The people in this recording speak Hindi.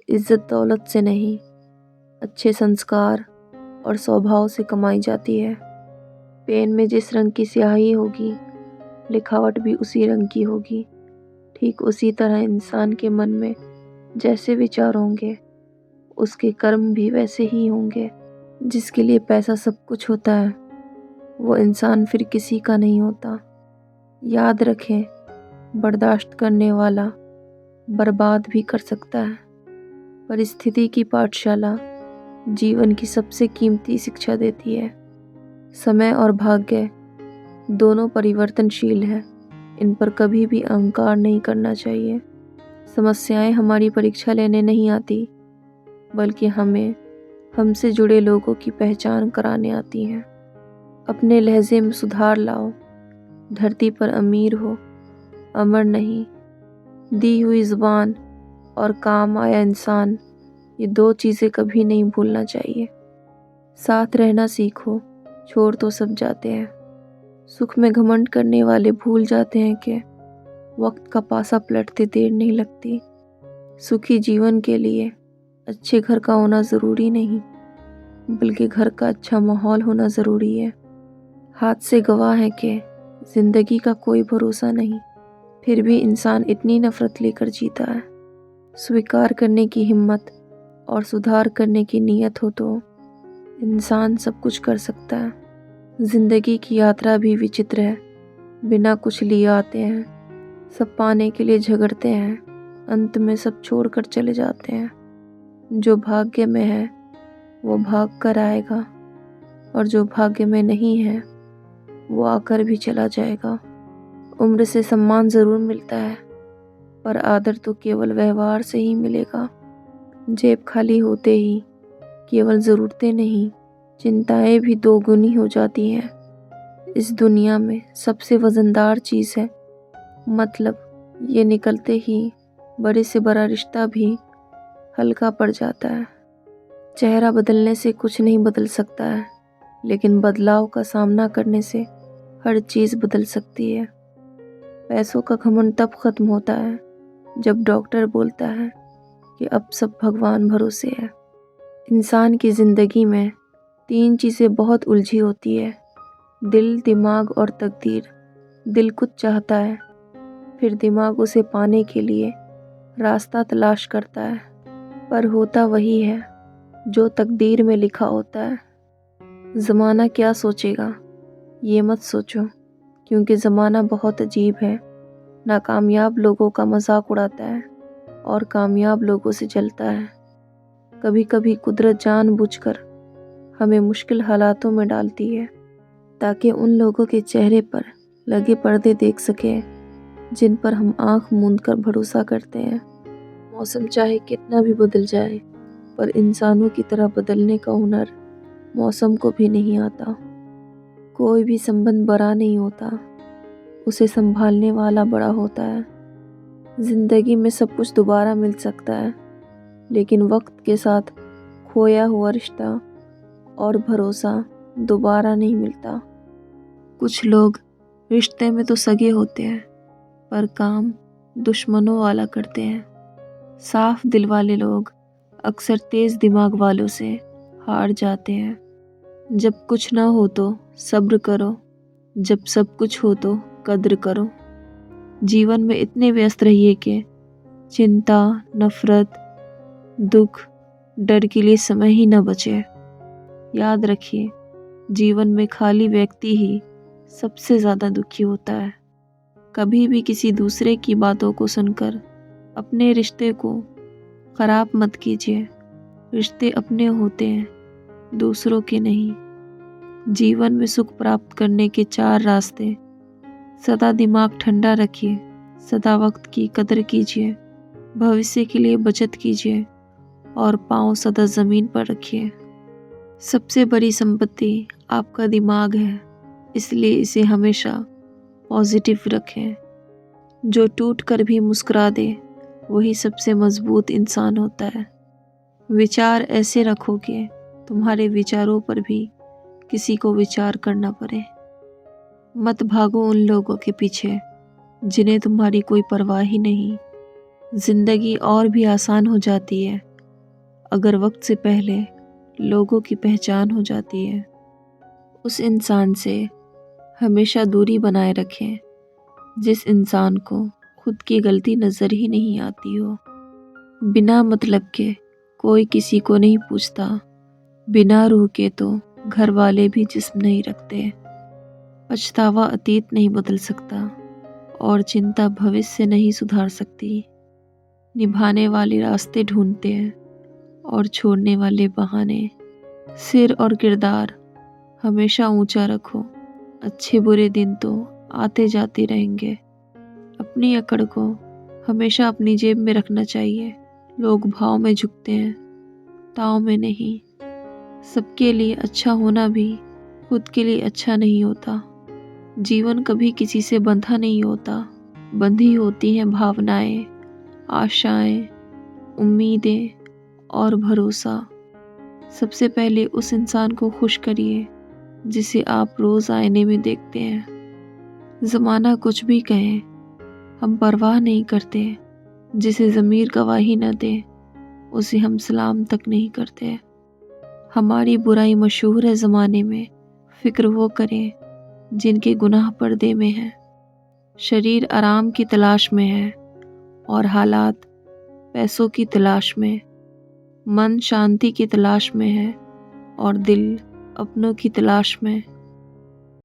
इज्जत दौलत से नहीं, अच्छे संस्कार और स्वभाव से कमाई जाती है। पेन में जिस रंग की स्याही होगी, लिखावट भी उसी रंग की होगी। ठीक उसी तरह इंसान के मन में जैसे विचार होंगे, उसके कर्म भी वैसे ही होंगे। जिसके लिए पैसा सब कुछ होता है, वो इंसान फिर किसी का नहीं होता। याद रखें, बर्दाश्त करने वाला बर्बाद भी कर सकता है। परिस्थिति की पाठशाला जीवन की सबसे कीमती शिक्षा देती है। समय और भाग्य दोनों परिवर्तनशील है, इन पर कभी भी अहंकार नहीं करना चाहिए। समस्याएं हमारी परीक्षा लेने नहीं आती, बल्कि हमें हमसे जुड़े लोगों की पहचान कराने आती हैं। अपने लहजे में सुधार लाओ, धरती पर अमीर हो, अमर नहीं। दी हुई ज़ुबान और काम आया इंसान, ये दो चीज़ें कभी नहीं भूलना चाहिए। साथ रहना सीखो, छोड़ तो सब जाते हैं। सुख में घमंड करने वाले भूल जाते हैं कि वक्त का पासा पलटते देर नहीं लगती। सुखी जीवन के लिए अच्छे घर का होना ज़रूरी नहीं, बल्कि घर का अच्छा माहौल होना ज़रूरी है। हाथ से गवाह है कि ज़िंदगी का कोई भरोसा नहीं, फिर भी इंसान इतनी नफ़रत लेकर जीता है। स्वीकार करने की हिम्मत और सुधार करने की नीयत हो तो इंसान सब कुछ कर सकता है। ज़िंदगी की यात्रा भी विचित्र है, बिना कुछ लिए आते हैं, सब पाने के लिए झगड़ते हैं, अंत में सब छोड़कर चले जाते हैं। जो भाग्य में है वो भाग कर आएगा, और जो भाग्य में नहीं है वो आकर भी चला जाएगा। उम्र से सम्मान ज़रूर मिलता है, पर आदर तो केवल व्यवहार से ही मिलेगा। जेब खाली होते ही केवल ज़रूरतें नहीं, चिंताएं भी दोगुनी हो जाती हैं। इस दुनिया में सबसे वज़नदार चीज़ है मतलब। ये निकलते ही बड़े से बड़ा रिश्ता भी हल्का पड़ जाता है। चेहरा बदलने से कुछ नहीं बदल सकता है, लेकिन बदलाव का सामना करने से हर चीज़ बदल सकती है। पैसों का घमंड तब खत्म होता है जब डॉक्टर बोलता है कि अब सब भगवान भरोसे है। इंसान की ज़िंदगी में 3 चीज़ें बहुत उलझी होती है: दिल, दिमाग और तकदीर। दिल कुछ चाहता है, फिर दिमाग उसे पाने के लिए रास्ता तलाश करता है, पर होता वही है जो तकदीर में लिखा होता है। ज़माना क्या सोचेगा ये मत सोचो, क्योंकि ज़माना बहुत अजीब है। नाकामयाब लोगों का मजाक उड़ाता है और कामयाब लोगों से जलता है। कभी कभी कुदरत जानबूझकर हमें मुश्किल हालातों में डालती है, ताकि उन लोगों के चेहरे पर लगे पर्दे देख सकें जिन पर हम आंख मूंद कर भरोसा करते हैं। मौसम चाहे कितना भी बदल जाए, पर इंसानों की तरह बदलने का हुनर मौसम को भी नहीं आता। कोई भी संबंध बड़ा नहीं होता, उसे संभालने वाला बड़ा होता है। जिंदगी में सब कुछ दोबारा मिल सकता है, लेकिन वक्त के साथ खोया हुआ रिश्ता और भरोसा दोबारा नहीं मिलता। कुछ लोग रिश्ते में तो सगे होते हैं, पर काम दुश्मनों वाला करते हैं। साफ दिल वाले लोग अक्सर तेज दिमाग वालों से हार जाते हैं। जब कुछ ना हो तो सब्र करो, जब सब कुछ हो तो कद्र करो। जीवन में इतने व्यस्त रहिए कि चिंता, नफरत, दुख, डर के लिए समय ही न बचे। याद रखिए, जीवन में खाली व्यक्ति ही सबसे ज़्यादा दुखी होता है। कभी भी किसी दूसरे की बातों को सुनकर अपने रिश्ते को ख़राब मत कीजिए। रिश्ते अपने होते हैं, दूसरों के नहीं। जीवन में सुख प्राप्त करने के 4 रास्ते: सदा दिमाग ठंडा रखिए, सदा वक्त की कदर कीजिए, भविष्य के लिए बचत कीजिए और पाँव सदा ज़मीन पर रखिए। सबसे बड़ी संपत्ति आपका दिमाग है, इसलिए इसे हमेशा पॉजिटिव रखें। जो टूट कर भी मुस्कुरा दे, वही सबसे मजबूत इंसान होता है। विचार ऐसे रखो कि तुम्हारे विचारों पर भी किसी को विचार करना पड़े। मत भागो उन लोगों के पीछे जिन्हें तुम्हारी कोई परवाह ही नहीं। जिंदगी और भी आसान हो जाती है अगर वक्त से पहले लोगों की पहचान हो जाती है, उस इंसान से हमेशा दूरी बनाए रखें जिस इंसान को खुद की गलती नज़र ही नहीं आती हो। बिना मतलब के कोई किसी को नहीं पूछता, बिना रूह के तो घर वाले भी जिस्म नहीं रखते। पछतावा अतीत नहीं बदल सकता और चिंता भविष्य नहीं सुधार सकती। निभाने वाले रास्ते ढूंढते हैं और छोड़ने वाले बहाने। सिर और किरदार हमेशा ऊंचा रखो, अच्छे बुरे दिन तो आते जाते रहेंगे। अपनी अकड़ को हमेशा अपनी जेब में रखना चाहिए। लोग भाव में झुकते हैं, ताव में नहीं। सबके लिए अच्छा होना भी खुद के लिए अच्छा नहीं होता। जीवन कभी किसी से बंधा नहीं होता, बंधी होती हैं भावनाएं, आशाएं, उम्मीदें और भरोसा। सबसे पहले उस इंसान को खुश करिए जिसे आप रोज़ आईने में देखते हैं। ज़माना कुछ भी कहे, हम परवाह नहीं करते। जिसे ज़मीर गवाही न दे, उसे हम सलाम तक नहीं करते। हमारी बुराई मशहूर है ज़माने में, फ़िक्र वो करें जिनके गुनाह पर्दे में हैं। शरीर आराम की तलाश में है और हालात पैसों की तलाश में। मन शांति की तलाश में है और दिल अपनों की तलाश में।